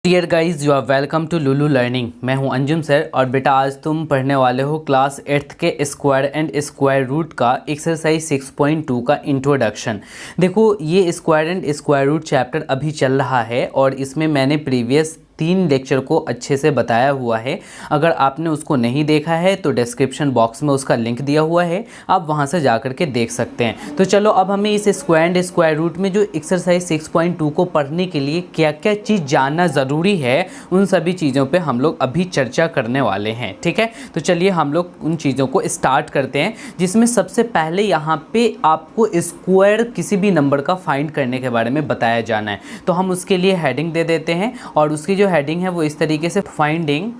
Dear guys, you are welcome to Lulu learning. मैं हूं Anjum sir और बेटा आज तुम पढ़ने वाले हो क्लास 8th के स्क्वायर एंड स्क्वायर रूट का एक्सरसाइज 6.2 का इंट्रोडक्शन। देखो, ये square and square root chapter अभी चल रहा है और इसमें मैंने प्रीवियस 3 लेक्चर को अच्छे से बताया हुआ है। अगर आपने उसको नहीं देखा है तो डिस्क्रिप्शन बॉक्स में उसका लिंक दिया हुआ है, आप वहां से जा कर के देख सकते हैं। तो चलो अब हमें इस स्क्वायर एंड स्क्वायर रूट में जो एक्सरसाइज 6.2 को पढ़ने के लिए क्या क्या चीज़ जानना ज़रूरी है, उन सभी चीज़ों पे हम लोग अभी चर्चा करने वाले हैं। ठीक है, तो चलिए हम लोग उन चीज़ों को स्टार्ट करते हैं, जिसमें सबसे पहले यहाँ पे आपको स्क्वायर किसी भी नंबर का फाइंड करने के बारे में बताया जाना है। तो हम उसके लिए हेडिंग दे देते हैं और उसकी जो हेडिंग है वो इस तरीके से finding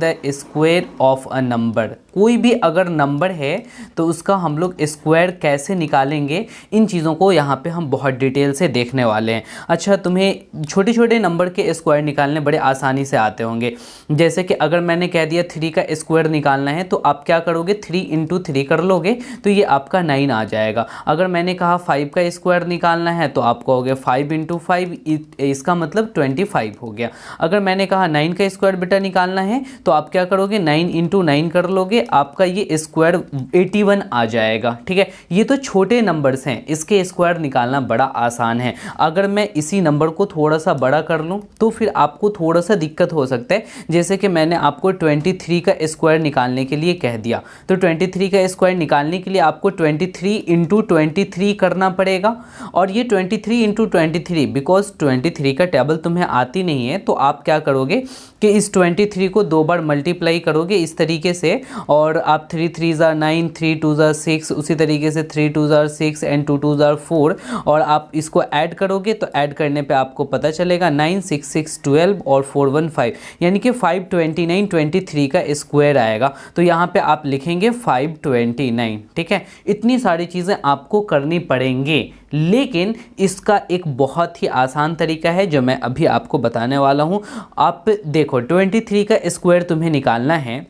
the square of a number. कोई भी अगर नंबर है तो उसका हम लोग स्क्वायर कैसे निकालेंगे, इन चीज़ों को यहाँ पे हम बहुत डिटेल से देखने वाले हैं। अच्छा, तुम्हें छोटे छोटे नंबर के स्क्वायर निकालने बड़े आसानी से आते होंगे। जैसे कि अगर मैंने कह दिया 3 का स्क्वायर निकालना है तो आप क्या करोगे, 3 इंटू 3 कर लोगे तो ये आपका 9 आ जाएगा। अगर मैंने कहा 5 का स्क्वायर निकालना है तो आप कहोगे 5 इंटू 5, इसका मतलब 25 हो गया। अगर मैंने कहा 9 का स्क्वायर बेटा निकालना है तो आप क्या करोगे, 9 इंटू 9 कर लोगे, आपका ये स्क्वायर 81 आ जाएगा। ठीक है, ये तो छोटे नंबर्स हैं, इसके स्क्वायर निकालना बड़ा आसान है। अगर मैं इसी नंबर को थोड़ा सा बड़ा कर लूँ तो फिर आपको थोड़ा सा दिक्कत हो सकता है। जैसे कि मैंने आपको 23 का स्क्वायर निकालने के लिए कह दिया, तो 23 का स्क्वायर निकालने के लिए आपको 23 इंटू 23 करना पड़ेगा। और ये 23 इंटू 23, बिकॉज 23 का टेबल तुम्हें आती नहीं है, तो आप क्या करोगे कि इस 23 को 2 बार मल्टीप्लाई करोगे इस तरीके से, और आप 3 3 ज़ा 9, 3 2 ज़ा 6, उसी तरीके से 3 2 ज़ा 6 एंड 2 2 ज़ा 4, और आप इसको ऐड करोगे तो ऐड करने पे आपको पता चलेगा 9 6 6 12 और 4 1 5, यानी कि 529 23 का स्क्वायर आएगा। तो यहाँ पे आप लिखेंगे 529। ठीक है, इतनी सारी चीज़ें आपको करनी पड़ेंगी, लेकिन इसका एक बहुत ही आसान तरीका है जो मैं अभी आपको बताने वाला हूँ। आप देखो, 23 का स्क्वायर तुम्हें निकालना है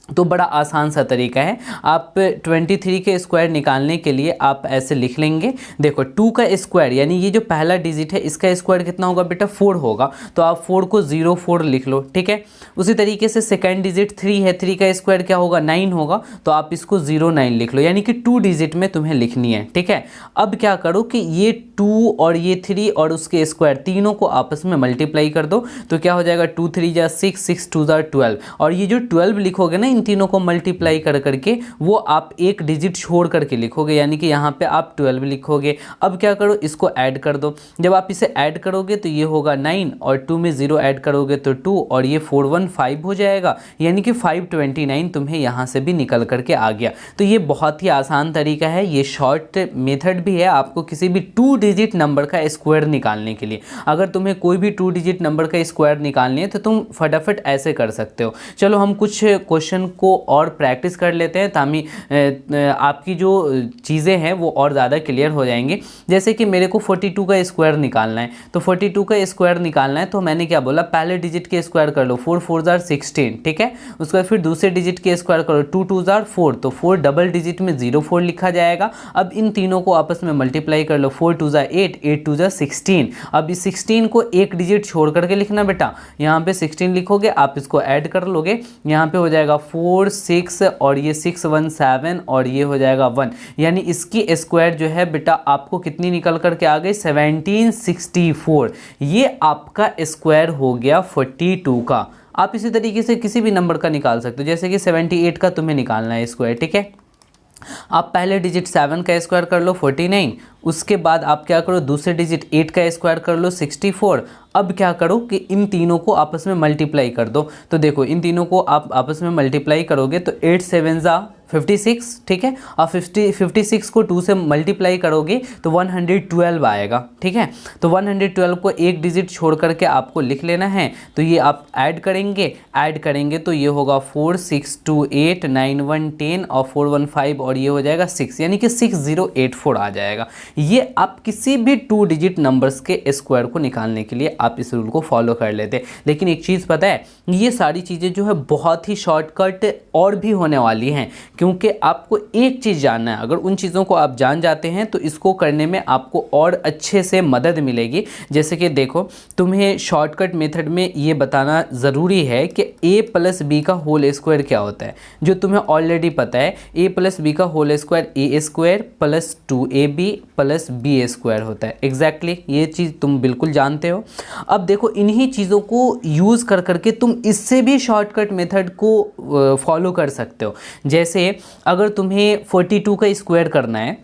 तो बड़ा आसान सा तरीका है। आप 23 के स्क्वायर निकालने के लिए आप ऐसे लिख लेंगे। देखो, 2 का स्क्वायर यानी ये जो पहला डिजिट है इसका स्क्वायर कितना होगा बेटा, 4 होगा, तो आप 4 को 04 लिख लो। ठीक है, उसी तरीके से सेकंड डिजिट 3 है, 3 का स्क्वायर क्या होगा, 9 होगा, तो आप इसको 09 लिख लो, यानी कि 2 डिजिट में तुम्हें लिखनी है। ठीक है, अब क्या करो कि ये 2 और ये 3 और उसके स्क्वायर तीनों को आपस में मल्टीप्लाई कर दो, तो क्या हो जाएगा 2 3 जा 6, 6 2 जा 12, और ये जो 12 लिखोगे ना, इन तीनों को मल्टीप्लाई कर करके वो आप एक डिजिट छोड़ करके लिखोगे, यानी कि यहाँ पे आप 12 लिखोगे। अब क्या करो, इसको ऐड कर दो। जब आप इसे ऐड करोगे तो ये होगा 9 और 2 में 0 ऐड करोगे तो 2, और ये 415 हो जाएगा, यानी कि 529 तुम्हें यहाँ से भी निकल करके आ गया। तो ये बहुत ही आसान तरीका है, ये शॉर्ट मेथड भी है आपको किसी भी 2 डिजिट नंबर का स्क्वायर निकालने के लिए। अगर तुम्हें कोई भी 2 डिजिट नंबर का स्क्वायर निकालनी है तो तुम फटाफट ऐसे कर सकते हो। चलो हम कुछ क्वेश्चन को और प्रैक्टिस कर लेते हैं, ताकि आपकी जो चीज़ें हैं वो और ज़्यादा क्लियर हो जाएंगी। जैसे कि मेरे को 42 का स्क्वायर निकालना है, तो 42 का स्क्वायर निकालना है तो मैंने क्या बोला, पहले डिजिट के स्क्वायर कर लो, 4 4 जार 16। ठीक है, उसके बाद फिर दूसरे डिजिट के स्क्वायर करो, 2 2 जार 4, तो 4 डबल डिजिट में 04 लिखा जाएगा। अब इन तीनों को आपस में मल्टीप्लाई कर लो, 4 2 जार 8, 8 2 जार 16। अब इस 16 को एक डिजिट छोड़ करके लिखना बेटा, यहाँ पे 16 लिखोगे, आप इसको ऐड कर लोगे, यहाँ पे हो जाएगा 4 6 और ये 6 1 7 और ये हो जाएगा 1, यानी इसकी स्क्वायर जो है बेटा आपको कितनी निकल करके आ गई, 1764। ये आपका स्क्वायर हो गया 42 का। आप इसी तरीके से किसी भी नंबर का निकाल सकते हो, जैसे कि 78 का तुम्हें निकालना है स्क्वायर। ठीक है, आप पहले डिजिट 7 का स्क्वायर कर लो 49, उसके बाद आप क्या करो, दूसरे डिजिट 8 का स्क्वायर कर लो 64। अब क्या करो कि इन तीनों को आपस में मल्टीप्लाई कर दो, तो देखो इन तीनों को आप आपस में मल्टीप्लाई करोगे तो 8 7 जा 56। ठीक है, और 56 को 2 से मल्टीप्लाई करोगे तो 112 आएगा। ठीक है, तो 112 को एक डिजिट छोड़ करके आपको लिख लेना है, तो ये आप ऐड करेंगे तो ये होगा 4 6 2 8 9 1 10 और 4 1 5 और ये हो जाएगा 6, यानी कि 6084 आ जाएगा। ये आप किसी भी 2 डिजिट नंबर्स के स्क्वायर को निकालने के लिए आप इस रूल को फॉलो कर लेते। लेकिन एक चीज़ पता है, ये सारी चीज़ें जो है बहुत ही शॉर्टकट और भी होने वाली हैं, क्योंकि आपको एक चीज़ जानना है, अगर उन चीज़ों को आप जान जाते हैं तो इसको करने में आपको और अच्छे से मदद मिलेगी। जैसे कि देखो, तुम्हें शॉर्टकट मेथड में ये बताना ज़रूरी है कि a प्लस बी का होल स्क्वायर क्या होता है, जो तुम्हें ऑलरेडी पता है। a प्लस बी का whole square A square plus 2ab plus B square होता है। एग्जैक्टली ये चीज़ तुम बिल्कुल जानते हो। अब देखो, इन्हीं चीज़ों को यूज़ कर करके तुम इससे भी शॉर्टकट मेथड को फॉलो कर सकते हो। जैसे अगर तुम्हें 42 का स्क्वायर करना है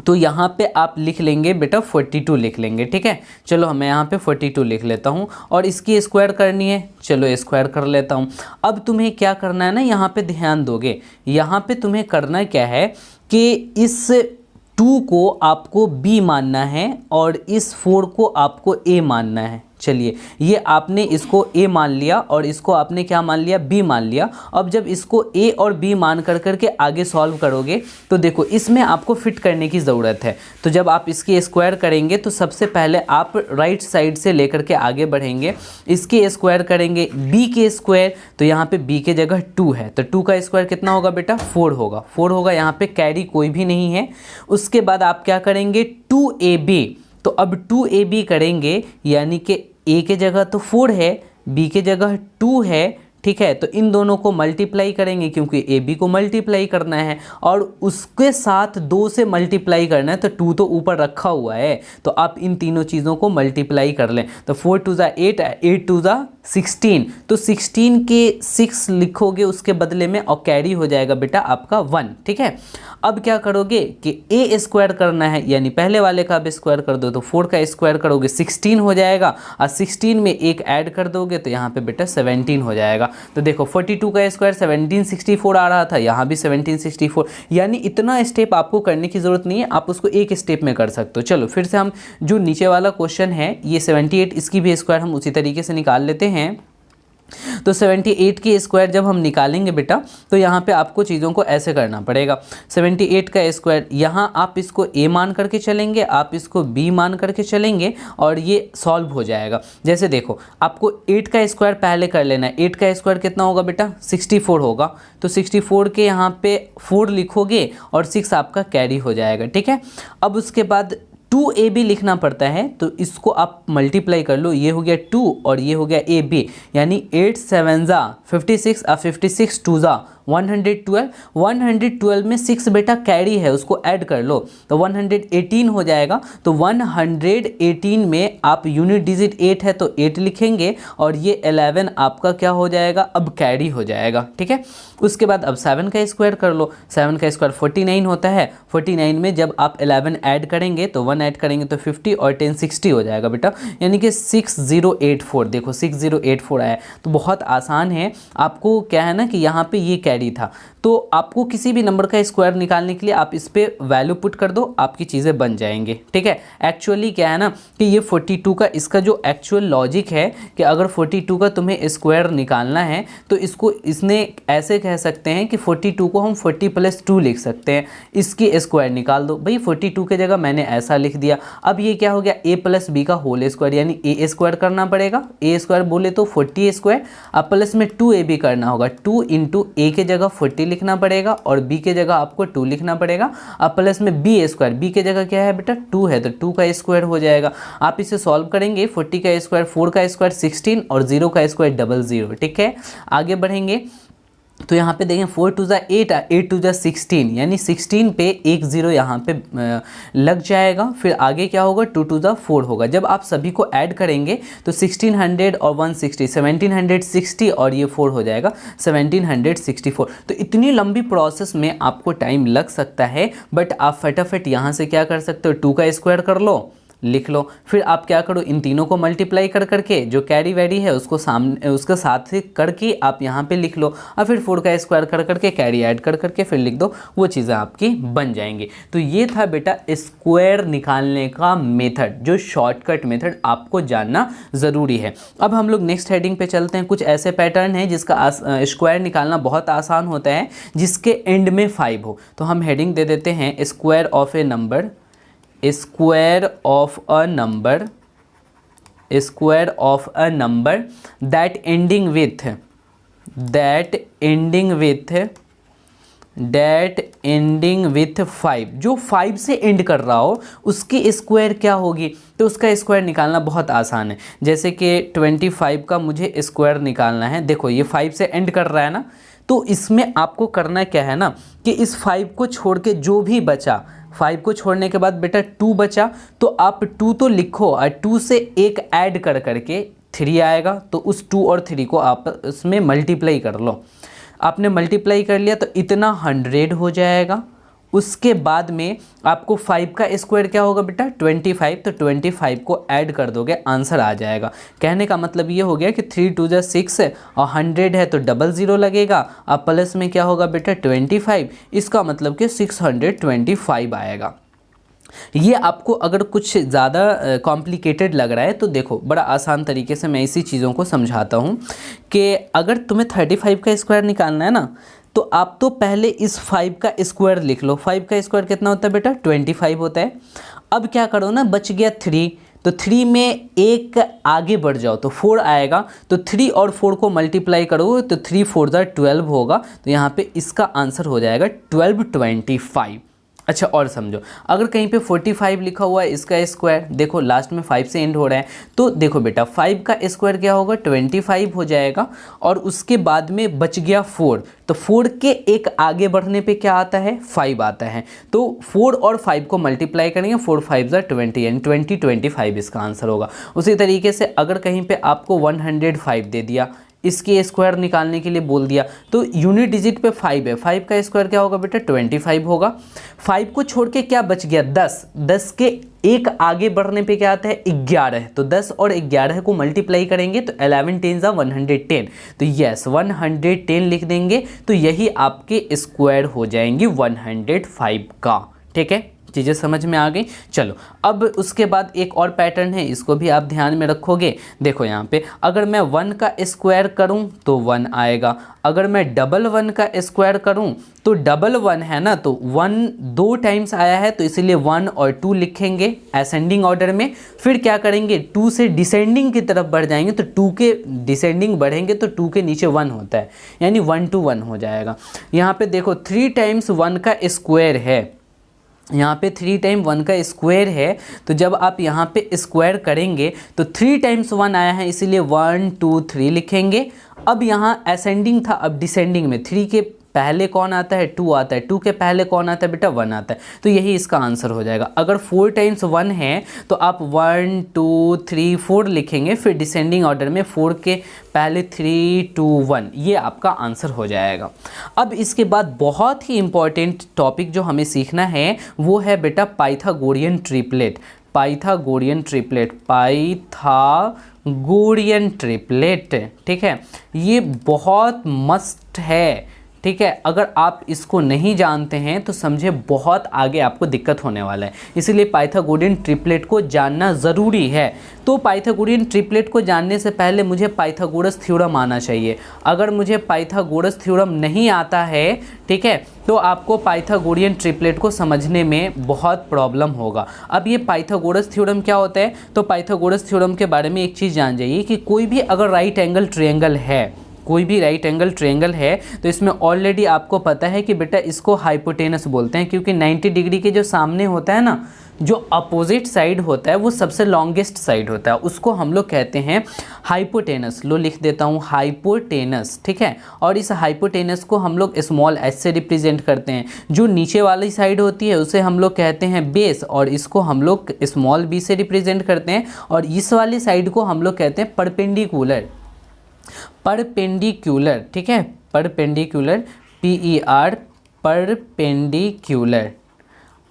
तो यहाँ पे आप लिख लेंगे बेटा 42 लिख लेंगे, ठीक है। चलो मैं यहाँ पे 42 लिख लेता हूँ, और इसकी स्क्वायर करनी है, चलो स्क्वायर कर लेता हूँ। अब तुम्हें क्या करना है ना, यहाँ पे ध्यान दोगे, यहाँ पे तुम्हें करना क्या है कि इस 2 को आपको b मानना है और इस 4 को आपको a मानना है। चलिए, ये आपने इसको a मान लिया और इसको आपने क्या मान लिया, b मान लिया। अब जब इसको a और b मान कर करके आगे सॉल्व करोगे तो देखो इसमें आपको फिट करने की ज़रूरत है। तो जब आप इसकी स्क्वायर करेंगे तो सबसे पहले आप राइट साइड से लेकर के आगे बढ़ेंगे, इसकी स्क्वायर करेंगे b के स्क्वायर, तो यहाँ पे b के जगह 2 है, तो 2 का स्क्वायर कितना होगा बेटा, 4 होगा। 4 होगा, यहाँ पे कैरी कोई भी नहीं है। उसके बाद आप क्या करेंगे, 2ab, तो अब 2ab करेंगे, यानी कि a के जगह तो 4 है, b के जगह 2 है, ठीक है। तो इन दोनों को मल्टीप्लाई करेंगे क्योंकि ए बी को मल्टीप्लाई करना है और उसके साथ 2 से मल्टीप्लाई करना है, तो 2 तो ऊपर रखा हुआ है, तो आप इन तीनों चीज़ों को मल्टीप्लाई कर लें। तो 4 टू ज़ा 8, 8 टू ज़ा 16, तो 16 के 6 लिखोगे उसके बदले में और कैरी हो जाएगा बेटा आपका 1, ठीक है। अब क्या करोगे कि a स्क्वायर करना है, यानी पहले वाले का अब स्क्वायर कर दो, तो 4 का स्क्वायर करोगे 16 हो जाएगा, और 16 में एक ऐड कर दोगे तो यहाँ पे बेटा 17 हो जाएगा। तो देखो 42 का स्क्वायर 1764 आ रहा था, यहाँ भी 1764, यानी इतना स्टेप आपको करने की ज़रूरत नहीं है, आप उसको एक स्टेप में कर सकते हो। चलो फिर से हम जो नीचे वाला क्वेश्चन है ये 78, इसकी भी स्क्वायर हम उसी तरीके से निकाल लेते हैं। तो 78 की स्क्वायर जब हम निकालेंगे बेटा तो यहाँ पे आपको चीज़ों को ऐसे करना पड़ेगा। 78 का स्क्वायर, यहाँ आप इसको a मान करके चलेंगे, आप इसको b मान करके चलेंगे और ये सॉल्व हो जाएगा। जैसे देखो, आपको 8 का स्क्वायर पहले कर लेना है। 8 का स्क्वायर कितना होगा बेटा, 64 होगा, तो 64 के यहाँ पे 4 लिखोगे और 6 आपका कैरी हो जाएगा, ठीक है। अब उसके बाद 2ab लिखना पड़ता है, तो इसको आप मल्टीप्लाई कर लो, ये हो गया 2 और ये हो गया ab, यानी 8 7 ज़ा 56 और 56 2 ज़ा 112, 112 में 6 बेटा कैरी है, उसको ऐड कर लो तो 118 हो जाएगा। तो 118 में आप यूनिट डिजिट 8 है तो 8 लिखेंगे और ये 11 आपका क्या हो जाएगा, अब कैरी हो जाएगा, ठीक है। उसके बाद अब 7 का स्क्वायर कर लो, 7 का स्क्वायर 49 होता है, 49 में जब आप 11 ऐड करेंगे तो 1 ऐड करेंगे तो 50 और 10 60 हो जाएगा बेटा, यानी कि 6084। देखो 6084 आया, तो बहुत आसान है। आपको क्या है ना कि यहाँ पे ये कैरी था, तो आपको किसी भी नंबर का स्क्वायर निकालने के लिए आप इस पे वैल्यू पुट कर दो, आपकी चीज़ें बन जाएंगे, ठीक है। एक्चुअली क्या है ना कि ये 42 का इसका जो एक्चुअल लॉजिक है कि अगर 42 का तुम्हें स्क्वायर निकालना है तो इसको इसने ऐसे कह सकते हैं कि 42 को हम 40 + 2 लिख सकते हैं, इसकी स्क्वायर निकाल दो। भाई 42 के जगह मैंने ऐसा लिख दिया। अब ये क्या हो गया, a + b का होल स्क्वायर, यानी a स्क्वायर करना पड़ेगा, a स्क्वायर बोले तो 40 स्क्वायर, अब प्लस में 2ab करना होगा, 2 × a के जगह 40 लिखना पड़ेगा और b के जगह आपको 2 लिखना पड़ेगा, अब प्लस में b स्क्वायर, b के जगह क्या है बेटा 2 है, तो 2 का स्क्वायर हो जाएगा। आप इसे सॉल्व करेंगे, 40 का स्क्वायर 4 का स्क्वायर 16 और 0 का स्क्वायर 00, ठीक है। आगे बढ़ेंगे तो यहाँ पे देखें 4 टू ज़ा 8, 8 टू ज़ा 16, यानी 16 पे 1 0 यहाँ पे लग जाएगा। फिर आगे क्या होगा, 2 टू ज़ा 4 होगा। जब आप सभी को ऐड करेंगे तो 1600 और 160 1760 और ये 4 हो जाएगा 1764। तो इतनी लंबी प्रोसेस में आपको टाइम लग सकता है, बट आप फटाफट यहाँ से क्या कर सकते हो, 2 का स्क्वायर कर लो, लिख लो। फिर आप क्या करो, इन तीनों को मल्टीप्लाई कर करके जो कैरी वैरी है उसको सामने उसके साथ ही करके आप यहाँ पे लिख लो, और फिर 4 का स्क्वायर कर करके कैरी ऐड कर करके फिर लिख दो, वो चीज़ें आपकी बन जाएंगी। तो ये था बेटा स्क्वायर निकालने का मेथड, जो शॉर्टकट मेथड आपको जानना ज़रूरी है। अब हम लोग नेक्स्ट हेडिंग पे चलते हैं। कुछ ऐसे पैटर्न है जिसका स्क्वायर निकालना बहुत आसान होता है, जिसके एंड में 5 हो। तो हम हेडिंग दे देते हैं square of A number, square of a number, square of a number that ending with that ending with 5, जो 5 से एंड कर रहा हो उसकी स्क्वायर क्या होगी, तो उसका स्क्वायर निकालना बहुत आसान है। जैसे कि 25 का मुझे स्क्वायर निकालना है, देखो ये 5 से एंड कर रहा है ना, तो इसमें आपको करना क्या है ना कि इस 5 को छोड़ के जो भी बचा, 5 को छोड़ने के बाद बेटा 2 बचा, तो आप 2 तो लिखो और 2 से एक ऐड कर करके 3 आएगा, तो उस 2 और 3 को आप उसमें मल्टीप्लाई कर लो। आपने मल्टीप्लाई कर लिया तो इतना 100 हो जाएगा। उसके बाद में आपको 5 का स्क्वायर क्या होगा बेटा 25, तो 25 को ऐड कर दोगे, आंसर आ जाएगा। कहने का मतलब ये हो गया कि 3 2 जा 6 और 100 है तो 00 लगेगा, अब प्लस में क्या होगा बेटा 25, इसका मतलब कि 625 आएगा। ये आपको अगर कुछ ज़्यादा कॉम्प्लिकेटेड लग रहा है तो देखो बड़ा आसान तरीके से मैं इसी चीज़ों को समझाता हूँ कि अगर तुम्हें 35 का स्क्वायर निकालना है ना, तो आप तो पहले इस 5 का स्क्वायर लिख लो। 5 का स्क्वायर कितना होता है बेटा 25 होता है। अब क्या करो ना, बच गया 3, तो 3 में एक आगे बढ़ जाओ तो 4 आएगा, तो 3 और 4 को मल्टीप्लाई करोगे तो 3 4 12 होगा, तो यहाँ पे इसका आंसर हो जाएगा 1225। अच्छा और समझो, अगर कहीं पे 45 लिखा हुआ है इसका स्क्वायर, देखो लास्ट में 5 से एंड हो रहा है, तो देखो बेटा 5 का स्क्वायर क्या होगा 25 हो जाएगा, और उसके बाद में बच गया 4, तो 4 के एक आगे बढ़ने पे क्या आता है 5 आता है, तो 4 और 5 को मल्टीप्लाई करेंगे, 4 5 20 यानी 2025 इसका आंसर होगा। उसी तरीके से अगर कहीं पे आपको 105 दे दिया, इसके स्क्वायर निकालने के लिए बोल दिया, तो यूनिट डिजिट पे 5 है, 5 का स्क्वायर क्या होगा बेटा 25 होगा। 5 को छोड़ के क्या बच गया 10, 10 के एक आगे बढ़ने पे क्या आता है 11, तो 10 और 11 को मल्टीप्लाई करेंगे तो 11 10 जा 110, तो यस 110 लिख देंगे, तो यही आपके स्क्वायर हो जाएंगे 105 का। ठीक है, चीज़ें समझ में आ गई। चलो अब उसके बाद एक और पैटर्न है, इसको भी आप ध्यान में रखोगे। देखो यहाँ पे अगर मैं 1 का स्क्वायर करूँ तो 1 आएगा, अगर मैं 1 का स्क्वायर करूँ तो 1 है ना, तो 1 2 टाइम्स आया है, तो इसीलिए 1 और 2 लिखेंगे असेंडिंग ऑर्डर में। फिर क्या करेंगे 2 से डिसेंडिंग की तरफ बढ़ जाएंगे, तो 2 के डिसेंडिंग बढ़ेंगे तो 2 के नीचे 1 होता है, यानी 1 to 1 हो जाएगा। यहाँ पे देखो 3 टाइम्स 1 का स्क्वायर है, यहाँ पे 3 टाइम 1 का स्क्वायर है, तो जब आप यहाँ पे स्क्वायर करेंगे तो 3 टाइम्स 1 आया है, इसीलिए 1 2 3 लिखेंगे। अब यहाँ असेंडिंग था, अब डिसेंडिंग में 3 के पहले कौन आता है 2 आता है, 2 के पहले कौन आता है बेटा 1 आता है, तो यही इसका आंसर हो जाएगा। अगर 4 टाइम्स 1 है तो आप 1 2 3 4 लिखेंगे, फिर डिसेंडिंग ऑर्डर में 4 के पहले 3 2 1, ये आपका आंसर हो जाएगा। अब इसके बाद बहुत ही इंपॉर्टेंट टॉपिक जो हमें सीखना है वो है बेटा Pythagorean triplet. Pythagorean triplet, Pythagorean triplet, ठीक है, ये बहुत मस्त है। ठीक है, अगर आप इसको नहीं जानते हैं तो समझे बहुत आगे आपको दिक्कत होने वाला है, इसीलिए पाइथागोरियन ट्रिपलेट को जानना ज़रूरी है। तो पाइथागोरियन ट्रिपलेट को जानने से पहले मुझे पाइथागोरस थ्योरम आना चाहिए। अगर मुझे पाइथागोरस थ्योरम नहीं आता है, ठीक है, तो आपको पाइथागोरियन ट्रिपलेट को समझने में बहुत प्रॉब्लम होगा। अब ये पाइथागोरस थ्योरम क्या होता है, तो पाइथागोरस थ्योरम के बारे में एक चीज़ जान जाइए कि कोई भी अगर राइट एंगल ट्रायंगल है, कोई भी राइट एंगल ट्रायंगल है, तो इसमें ऑलरेडी आपको पता है कि बेटा इसको हाइपोटेनस बोलते हैं, क्योंकि 90 डिग्री के जो सामने होता है ना, जो अपोजिट साइड होता है वो सबसे लॉन्गेस्ट साइड होता है, उसको हम लोग कहते हैं हाइपोटेनस। लो लिख देता हूँ हाइपोटेनस, ठीक है। और इस हाइपोटेनस को हम लोग स्मॉल एच से रिप्रेजेंट करते हैं। जो नीचे वाली साइड होती है उसे हम लोग कहते हैं बेस, और इसको हम लोग स्मॉल बी से रिप्रेजेंट करते हैं, और इस वाली साइड को हम लोग कहते हैं परपेंडिकुलर। परपेंडिकुलर, ठीक है, परपेंडिकुलर, PER, परपेंडिकुलर।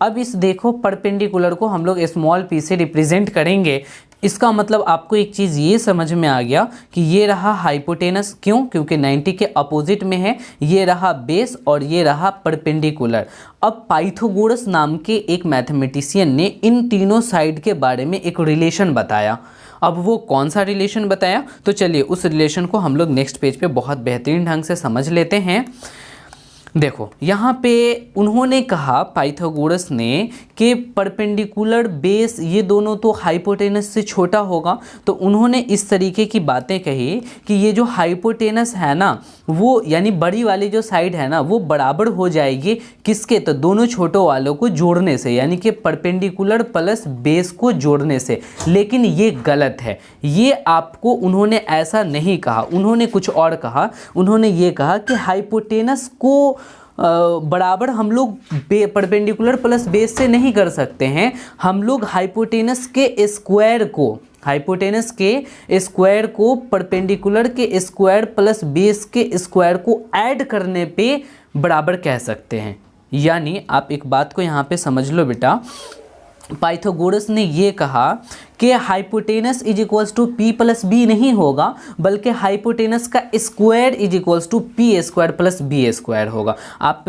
अब इस देखो परपेंडिकुलर को हम लोग स्मॉल p से रिप्रेजेंट करेंगे। इसका मतलब आपको एक चीज़ ये समझ में आ गया कि ये रहा हाइपोटेनस, क्यों, क्योंकि 90 के अपोजिट में है, ये रहा बेस और ये रहा परपेंडिकुलर। अब पाइथागोरस नाम के एक मैथमेटिशियन ने इन तीनों साइड के बारे में एक रिलेशन बताया। अब वो कौन सा रिलेशन बताया, तो चलिए उस रिलेशन को हम लोग नेक्स्ट पेज पे बहुत बेहतरीन ढंग से समझ लेते हैं। देखो यहाँ पे उन्होंने कहा, पाइथागोरस ने, कि परपेंडिकुलर बेस ये दोनों तो हाइपोटेनस से छोटा होगा, तो उन्होंने इस तरीके की बातें कही कि ये जो हाइपोटेनस है ना वो यानी बड़ी वाली जो साइड है ना वो बराबर हो जाएगी किसके, तो दोनों छोटों वालों को जोड़ने से, यानी कि परपेंडिकुलर प्लस बेस को जोड़ने से। लेकिन ये गलत है, ये आपको उन्होंने ऐसा नहीं कहा, उन्होंने कुछ और कहा। उन्होंने ये कहा कि हाइपोटेनस को बराबर हम लोग परपेंडिकुलर प्लस बेस से नहीं कर सकते हैं, हम लोग हाइपोटेनस के स्क्वायर को परपेंडिकुलर के स्क्वायर प्लस बेस के स्क्वायर को ऐड करने पे बराबर कह सकते हैं। यानी आप एक बात को यहाँ पे समझ लो बेटा, पाइथागोरस ने ये कहा कि hypotenuse is equals to P plus B नहीं होगा, बल्कि हाइपोटेनस का square is equals to P square plus B square होगा। आप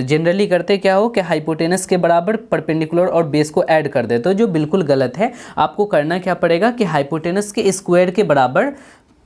जनरली करते क्या हो कि हाइपोटेनस के बराबर परपेंडिकुलर और बेस को ऐड कर देते हो, जो बिल्कुल गलत है। आपको करना क्या पड़ेगा कि हाइपोटेनस के स्क्वायर के बराबर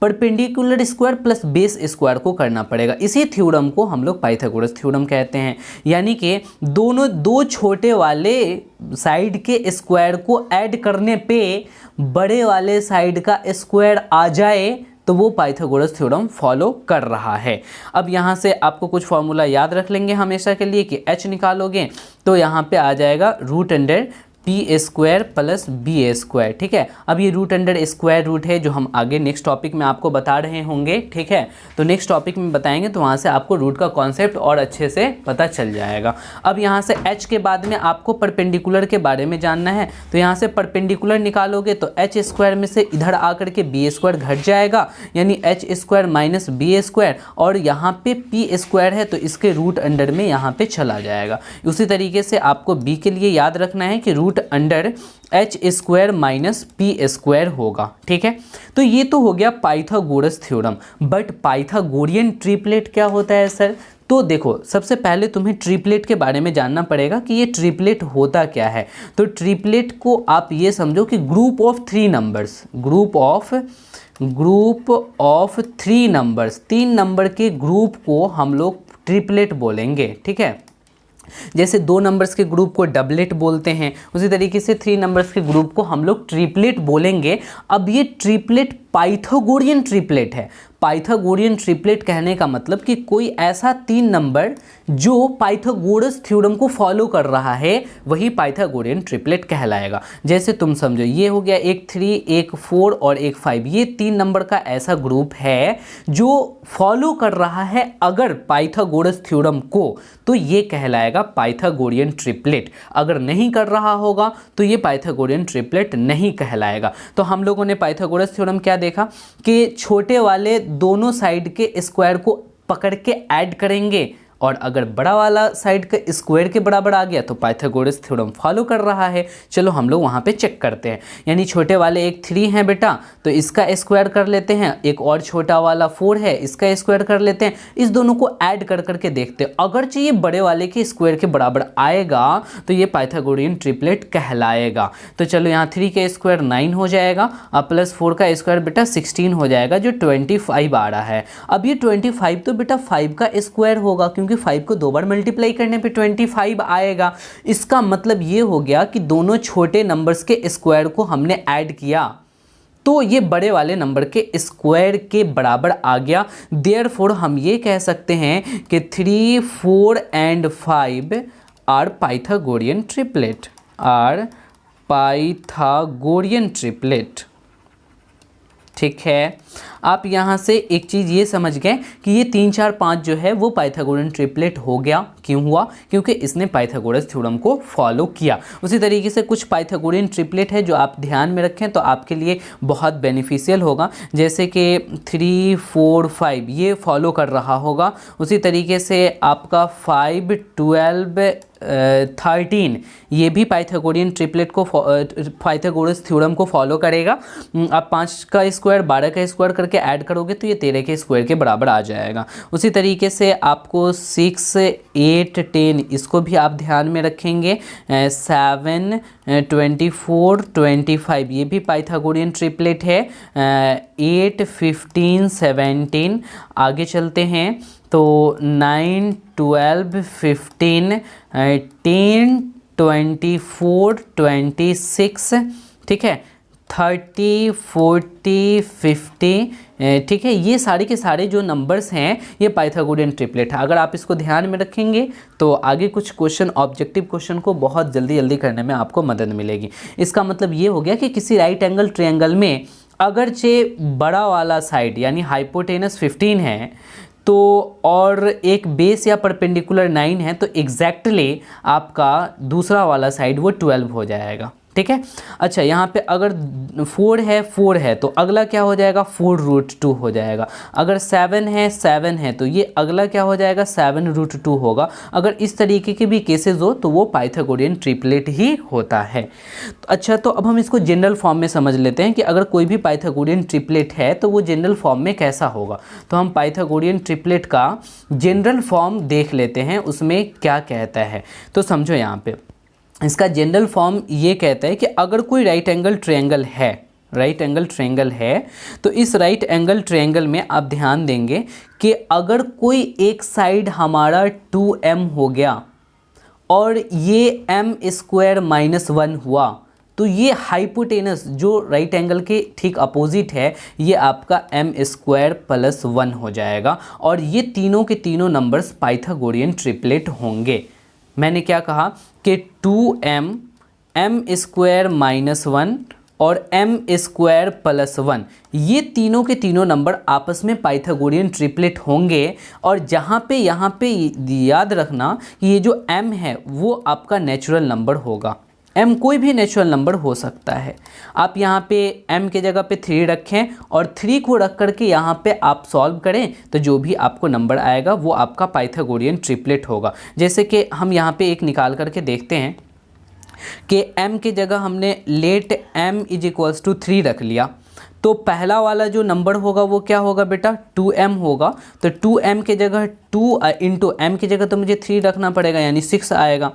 perpendicular square plus base square को करना पड़ेगा। इसी थ्योरम को हम लोग पाइथागोरस थ्योरम कहते हैं। यानी कि दोनों दो छोटे वाले साइड के स्क्वायर को ऐड करने पे बड़े वाले साइड का स्क्वायर आ जाए तो वो पाइथागोरस थ्योरम फॉलो कर रहा है। अब यहाँ से आपको कुछ फॉर्मूला याद रख लेंगे हमेशा के लिए कि h निकालोगे तो यहाँ पे आ जाएगा root under P square plus B square. ठीक है, अब ये रूट अंडर स्क्वायर रूट है जो हम आगे नेक्स्ट टॉपिक में आपको बता रहे होंगे। ठीक है, तो नेक्स्ट टॉपिक में बताएंगे तो वहाँ से आपको रूट का कॉन्सेप्ट और अच्छे से पता चल जाएगा। अब यहाँ से h के बाद में आपको परपेंडिकुलर के बारे में जानना है, तो यहाँ से परपेंडिकुलर निकालोगे तो h स्क्वायर में से इधर आकर के बी स्क्वायर घट जाएगा, यानी h square minus B square, और यहाँ पे पी स्क्वायर है तो इसके रूट अंडर में यहाँ पे चला जाएगा। उसी तरीके से आपको b के लिए याद रखना है कि root under H square minus P square होगा। ठीक है, तो ये तो हो गया Pythagoras theorem. But Pythagorean triplet क्या होता है सर? तो देखो, सबसे पहले तुम्हें ट्रिपलेट के बारे में जानना पड़ेगा कि ये ट्रिपलेट होता क्या है। तो ट्रिपलेट को आप ये समझो कि group of three numbers, group of three numbers, 3 number के ग्रुप को हम लोग ट्रिपलेट बोलेंगे। ठीक है, जैसे 2 नंबर्स के ग्रुप को डबलेट बोलते हैं, उसी तरीके से 3 नंबर्स के ग्रुप को हम लोग ट्रिपलेट बोलेंगे। अब ये ट्रिपलेट पाइथागोरियन ट्रिपलेट है। पाइथागोरियन ट्रिपलेट कहने का मतलब कि कोई ऐसा 3 नंबर जो पाइथागोरस थ्योरम को फॉलो कर रहा है वही पाइथागोरियन ट्रिपलेट कहलाएगा। जैसे तुम समझो, ये हो गया एक 3, एक 4 और एक 5, ये 3 नंबर का ऐसा ग्रुप है जो फॉलो कर रहा है अगर पाइथागोरस थ्योरम को, तो ये कहलाएगा पाइथागोरियन ट्रिपलेट। अगर नहीं कर रहा होगा तो ये पाइथागोरियन ट्रिपलेट नहीं कहलाएगा। तो हम लोगों ने पाइथागोरस थ्योरम क्या देखा कि छोटे वाले दोनों साइड के स्क्वायर को पकड़ के ऐड करेंगे, और अगर बड़ा वाला साइड का स्क्वायर के बराबर आ गया तो पाइथागोरस थ्योरम फॉलो कर रहा है। चलो हम लोग वहाँ पे चेक करते हैं। यानी छोटे वाले एक 3 हैं बेटा, तो इसका स्क्वायर कर लेते हैं। एक और छोटा वाला 4 है, इसका स्क्वायर कर लेते हैं। इस दोनों को ऐड कर करके देखते हैं, अगर चाहिए बड़े वाले के स्क्वायर के बराबर आएगा तो ये पाइथागोरियन ट्रिपलेट कहलाएगा। तो चलो यहाँ 3 का स्क्वायर 9 हो जाएगा, और प्लस 4 का स्क्वायर बेटा 16 हो जाएगा, जो 25 आ रहा है। अब ये 25 तो बेटा 5 का स्क्वायर होगा, क्योंकि 5 को 2 बार मल्टीप्लाई करने पे 25 आएगा। इसका मतलब ये हो गया कि दोनों छोटे नंबर्स के स्क्वायर को हमने ऐड किया तो ये बड़े वाले नंबर के स्क्वायर के बराबर आ गया। देयरफॉर हम ये कह सकते हैं कि 3, 4 एंड 5 आर पाइथागोरियन ट्रिपलेट। ठीक है, आप यहाँ से एक चीज़ ये समझ गए कि ये 3, 4, 5 जो है वो पाइथागोरियन ट्रिपलेट हो गया। क्यों हुआ? क्योंकि इसने पाइथागोरस थ्योरम को फॉलो किया। उसी तरीके से कुछ पाइथागोरियन ट्रिपलेट है जो आप ध्यान में रखें तो आपके लिए बहुत बेनिफिशियल होगा। जैसे कि 3, 4, 5 ये फॉलो कर रहा होगा। उसी तरीके से आपका 5, 12, 13 ये भी पाइथागोरियन ट्रिपलेट को पाइथागोरस थ्योरम को फॉलो करेगा। आप 5 का स्क्वायर 12 का स्क्वायर करके ऐड करोगे तो ये 13 के स्क्वायर के बराबर आ जाएगा। उसी तरीके से आपको 6, 8, 10 इसको भी आप ध्यान में रखेंगे। 7, 24, 25 ये भी पाइथागोरियन ट्रिपलेट है। 8, 15, 17 आगे चलते हैं तो 9, 12, 15, 10, 24, 26, ठीक है, 30, 40, 50, ठीक है, ये सारे के सारे जो नंबर्स हैं ये पाइथागोरियन ट्रिपलेट है। अगर आप इसको ध्यान में रखेंगे तो आगे कुछ क्वेश्चन, ऑब्जेक्टिव क्वेश्चन को बहुत जल्दी जल्दी करने में आपको मदद मिलेगी। इसका मतलब ये हो गया कि किसी राइट एंगल ट्रायंगल में अगरचे बड़ा वाला साइड यानी हाइपोटेनस 15 है तो और एक बेस या परपेंडिकुलर 9 है, तो एग्जैक्टली आपका दूसरा वाला साइड वो 12 हो जाएगा, ठीक है। अच्छा, यहाँ पे अगर 4 है तो अगला क्या हो जाएगा, 4√2 हो जाएगा। अगर 7 है तो ये अगला क्या हो जाएगा, 7√2 होगा। अगर इस तरीके के भी केसेस हो तो वो पाइथागोरियन ट्रिपलेट ही होता है। अच्छा, तो अब हम इसको जनरल फॉर्म में समझ लेते हैं कि अगर कोई भी पाइथागोरियन ट्रिपलेट है तो वो जनरल फॉर्म में कैसा होगा। तो हम पाइथागोरियन ट्रिपलेट का जनरल फॉर्म देख लेते हैं, उसमें क्या कहता है। तो समझो, यहाँ पे इसका जनरल फॉर्म ये कहता है कि अगर कोई राइट एंगल ट्रायंगल है तो इस राइट एंगल ट्रायंगल में आप ध्यान देंगे कि अगर कोई एक साइड हमारा 2m हो गया और ये m² - 1 हुआ तो ये हाइपोटेनस जो राइट एंगल के ठीक अपोजिट है ये आपका m² + 1 हो जाएगा और ये तीनों के तीनों नंबर्स पाइथागोरियन ट्रिपलेट होंगे। मैंने क्या कहा कि 2m, m² - 1 और m² + 1 ये तीनों के तीनों नंबर आपस में पाइथागोरियन ट्रिपलेट होंगे। और यहाँ पे याद रखना कि ये जो m है वो आपका नेचुरल नंबर होगा। m कोई भी नेचुरल नंबर हो सकता है। आप यहाँ पे m के जगह पे 3 रखें और 3 को रख करके यहाँ पे आप सॉल्व करें तो जो भी आपको नंबर आएगा वो आपका पाइथागोरियन ट्रिपलेट होगा। जैसे कि हम यहाँ पे एक निकाल करके देखते हैं कि m के जगह हमने लेट m = 3 रख लिया तो पहला वाला जो नंबर होगा वो क्या होगा बेटा, 2m होगा। तो 2m के जगह 2 × m की जगह तो मुझे 3 रखना पड़ेगा यानी 6 आएगा।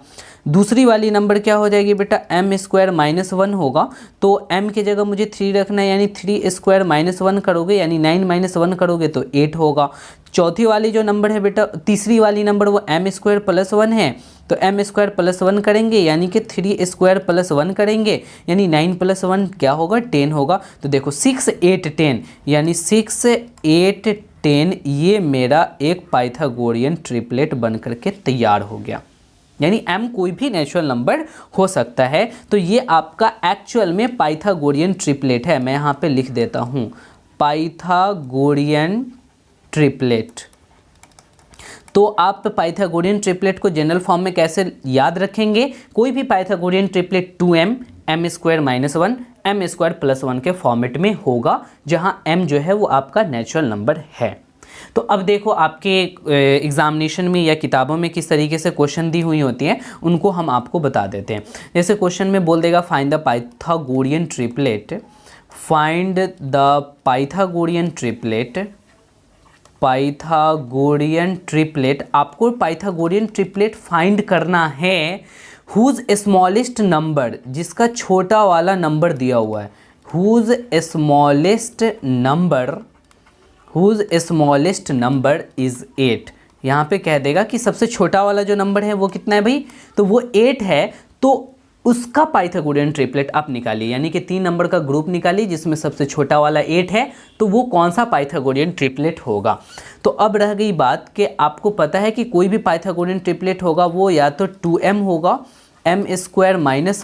दूसरी वाली नंबर क्या हो जाएगी बेटा, m² - 1 होगा तो m की जगह मुझे 3 रखना है यानी 3² - 1 करोगे यानी 9 - 1 करोगे तो 8 होगा। चौथी वाली जो नंबर है बेटा, तीसरी वाली नंबर वो m² + 1 है तो m² + 1 करेंगे यानी कि 3² + 1 करेंगे यानी 9 + 1 क्या होगा, 10 होगा। तो देखो 6, 8, 10 यानी 6, 8, 10 ये मेरा एक पाइथागोरियन ट्रिपलेट बन करके तैयार हो गया। यानी m कोई भी नेचुरल नंबर हो सकता है। तो ये आपका एक्चुअल में पाइथागोरियन ट्रिपलेट है। मैं यहाँ पे लिख देता हूँ पाइथागोरियन ट्रिपलेट। तो आप पाइथागोरियन ट्रिपलेट को जनरल फॉर्म में कैसे याद रखेंगे, कोई भी Pythagorean triplet 2m, m² - 1, m² + 1 के फॉर्मेट में होगा जहां m जो है वो आपका नेचुरल नंबर है। तो अब देखो आपके एग्जामिनेशन में या किताबों में किस तरीके से क्वेश्चन दी हुई होती हैं उनको हम आपको बता देते हैं। जैसे क्वेश्चन में बोल देगा find the Pythagorean triplet, find the Pythagorean triplet, Pythagorean triplet. आपको पाइथागोरियन ट्रिपलेट फाइंड करना है हुज स्मॉलेस्ट नंबर, जिसका छोटा वाला नंबर दिया हुआ है, हुज स्मॉलेस्ट नंबर इज 8। यहाँ पे कह देगा कि सबसे छोटा वाला जो नंबर है वो कितना है भाई, तो वो 8 है। तो उसका पाइथागोरियन ट्रिपलेट आप निकालिए, यानी कि 3 नंबर का ग्रुप निकालिए जिसमें सबसे छोटा वाला 8 है, तो वो कौन सा पाइथागोरियन ट्रिपलेट होगा। तो अब रह गई बात कि आपको पता है कि कोई भी पाइथागोरियन ट्रिपलेट होगा वो या तो 2m होगा, m² -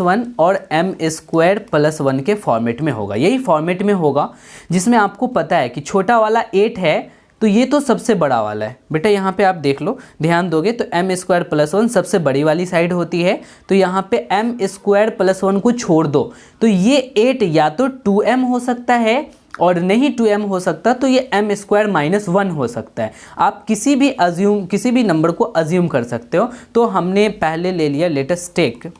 1 और m² + 1 के फॉर्मेट में होगा। यही फॉर्मेट में होगा जिसमें आपको पता है कि छोटा वाला 8 है तो ये तो सबसे बड़ा वाला है। बेटा यहाँ पे आप देख लो, ध्यान दोगे तो m² + 1 सबसे बड़ी वाली साइड होती है, तो यहाँ पे m² + 1 को छोड़ दो तो ये 8 या तो 2m हो सकता है और नहीं 2m हो सकता तो ये m² - 1 हो सकता है। आप किसी भी नंबर को अज्यूम कर सकते हो। तो हमने पहले ले लिया लेट अस टेक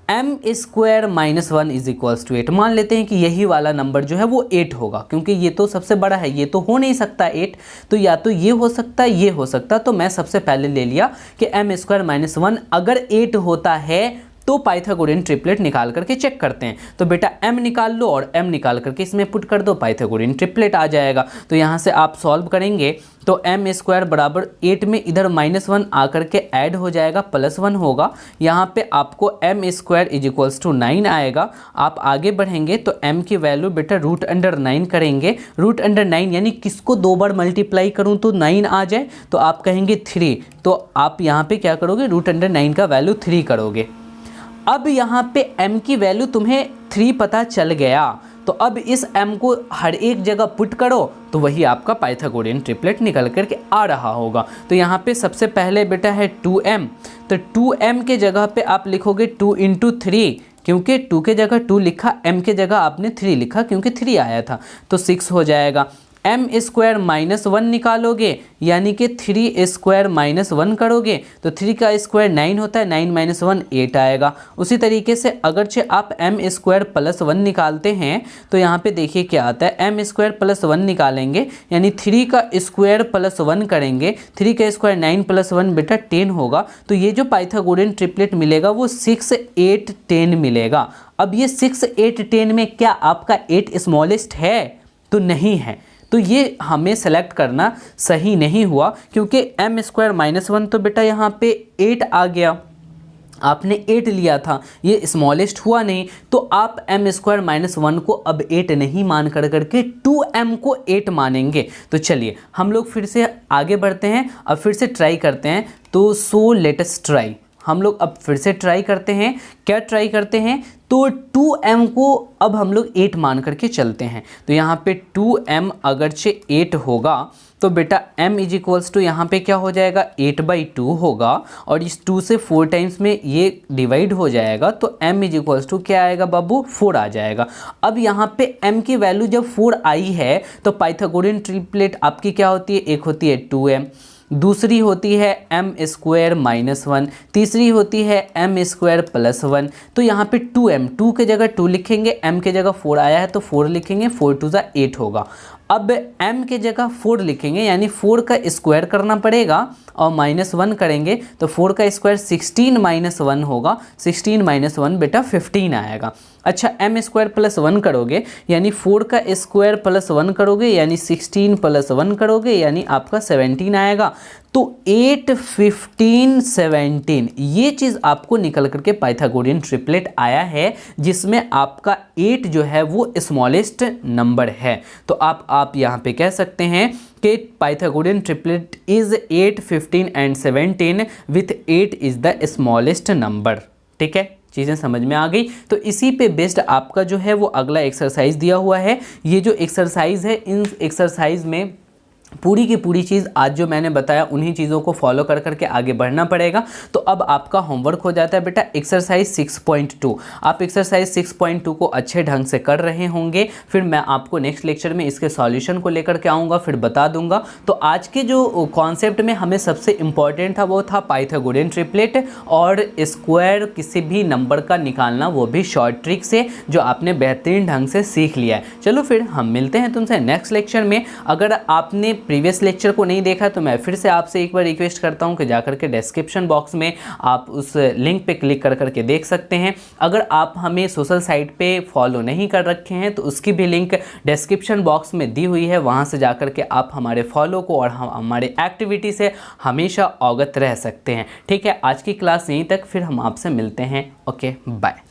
m² - 1 = 8। मान लेते हैं कि यही वाला नंबर जो है वो 8 होगा, क्योंकि ये तो सबसे बड़ा है, ये तो हो नहीं सकता 8, तो या तो ये हो सकता है ये हो सकता। तो मैं सबसे पहले ले लिया कि m² - 1 अगर 8 होता है तो पाइथागोरियन ट्रिपलेट निकाल करके चेक करते हैं। तो बेटा m निकाल लो और m निकाल करके इसमें पुट कर दो, पाइथागोरियन ट्रिपलेट आ जाएगा। तो यहाँ से आप सॉल्व करेंगे तो m स्क्वायर बराबर 8 में इधर -1 आकर के ऐड हो जाएगा, +1 होगा। यहाँ पे आपको m square is equals to 9 आएगा। आप आगे बढ़ेंगे तो m की वैल्यू बेटा √9 करेंगे। √9 यानी किसको 2 बार मल्टीप्लाई करूँ तो 9 आ जाए, तो आप कहेंगे 3। तो आप यहाँ पे क्या करोगे, √9 का वैल्यू 3 करोगे। अब यहाँ पे m की वैल्यू तुम्हें 3 पता चल गया, तो अब इस m को हर एक जगह पुट करो तो वही आपका पाइथागोरियन ट्रिपलेट निकल करके आ रहा होगा। तो यहाँ पे सबसे पहले बेटा है 2m, तो 2m के जगह पे आप लिखोगे 2 × 3, क्योंकि 2 के जगह 2 लिखा, m के जगह आपने 3 लिखा क्योंकि 3 आया था, तो 6 हो जाएगा। m स्क्वायर -1 निकालोगे यानी कि 3 स्क्वायर -1 करोगे तो 3 का स्क्वायर 9 होता है, 9 - 1 8 आएगा। उसी तरीके से अगरचे आप m स्क्वायर +1 निकालते हैं तो यहाँ पे देखिए क्या आता है, m स्क्वायर +1 निकालेंगे यानी 3 का स्क्वायर +1 करेंगे, 3 का स्क्वायर 9 + 1 बेटा 10 होगा। तो ये जो पाइथागोरियन ट्रिपलेट मिलेगा वो 6 8 10 मिलेगा। अब ये 6 8 10 में क्या आपका 8 स्मॉलेस्ट है? तो नहीं है, तो ये हमें सेलेक्ट करना सही नहीं हुआ, क्योंकि m स्क्वायर -1 तो बेटा यहाँ पे 8 आ गया, आपने 8 लिया था, ये स्मॉलेस्ट हुआ नहीं, तो आप m स्क्वायर -1 को अब 8 नहीं मान कर करके 2m को 8 मानेंगे। तो चलिए हम लोग फिर से आगे बढ़ते हैं, अब फिर से ट्राई करते हैं। तो सो लेट अस ट्राई, हम लोग अब फिर से ट्राई करते हैं। क्या ट्राई करते हैं, तो 2m को अब हम लोग 8 मान करके चलते हैं। तो यहाँ पे 2m अगरचे 8 होगा तो बेटा m इज इक्वल्स टू यहाँ पे क्या हो जाएगा, 8/2 होगा, और इस 2 से 4 टाइम्स में ये डिवाइड हो जाएगा, तो m इज इक्वल्स टू क्या आएगा बाबू, 4 आ जाएगा। अब यहाँ पे m की वैल्यू जब 4 आई है तो पाइथागोरियन ट्रिपलेट आपकी क्या होती है, एक होती है 2m, दूसरी होती है m स्क्वायर -1, तीसरी होती है m स्क्वायर +1। तो यहाँ पे 2m, 2 के जगह 2 लिखेंगे, m के जगह 4 आया है तो 4 लिखेंगे, 4 × 2 = 8 होगा। अब m के जगह 4 लिखेंगे यानी 4 का स्क्वायर करना पड़ेगा और -1 करेंगे तो 4 का स्क्वायर 16 - 1 होगा, 16 - 1 बेटा 15 आएगा। अच्छा m स्क्वायर +1 करोगे यानी 4 का स्क्वायर +1 करोगे यानी 16 + 1 करोगे यानी आपका 17 आएगा। तो 8 15 17 ये चीज़ आपको निकल करके पाइथागोरियन ट्रिपलेट आया है, जिसमें आपका 8 जो है वो स्मॉलेस्ट नंबर है। तो आप यहाँ पे कह सकते हैं कि Pythagorean triplet is 8 15 and 17 with 8 is the smallest number. ठीक है, चीज़ें समझ में आ गई। तो इसी पे बेस्ड आपका जो है वो अगला एक्सरसाइज दिया हुआ है। ये जो एक्सरसाइज है, इन एक्सरसाइज में पूरी की पूरी चीज़ आज जो मैंने बताया उन्हीं चीज़ों को फॉलो कर करके आगे बढ़ना पड़ेगा। तो अब आपका होमवर्क हो जाता है बेटा एक्सरसाइज 6.2। आप एक्सरसाइज 6.2 को अच्छे ढंग से कर रहे होंगे, फिर मैं आपको नेक्स्ट लेक्चर में इसके सॉल्यूशन को लेकर के आऊँगा, फिर बता दूंगा। तो आज के जो कॉन्सेप्ट में हमें सबसे इम्पॉर्टेंट था वो था पाइथागोरियन ट्रिपलेट और स्क्वायर किसी भी नंबर का निकालना, वो भी शॉर्ट ट्रिक से, जो आपने बेहतरीन ढंग से सीख लिया है। चलो फिर हम मिलते हैं तुमसे नेक्स्ट लेक्चर में। अगर आपने प्रीवियस लेक्चर को नहीं देखा तो मैं फिर से आपसे एक बार रिक्वेस्ट करता हूं कि जाकर के डिस्क्रिप्शन बॉक्स में आप उस लिंक पे क्लिक कर करके देख सकते हैं। अगर आप हमें सोशल साइट पे फॉलो नहीं कर रखे हैं तो उसकी भी लिंक डिस्क्रिप्शन बॉक्स में दी हुई है, वहां से जाकर के आप हमारे फॉलो को और हमारे एक्टिविटी से हमेशा अवगत रह सकते हैं। ठीक है, आज की क्लास यहीं तक, फिर हम आपसे मिलते हैं। Okay, bye.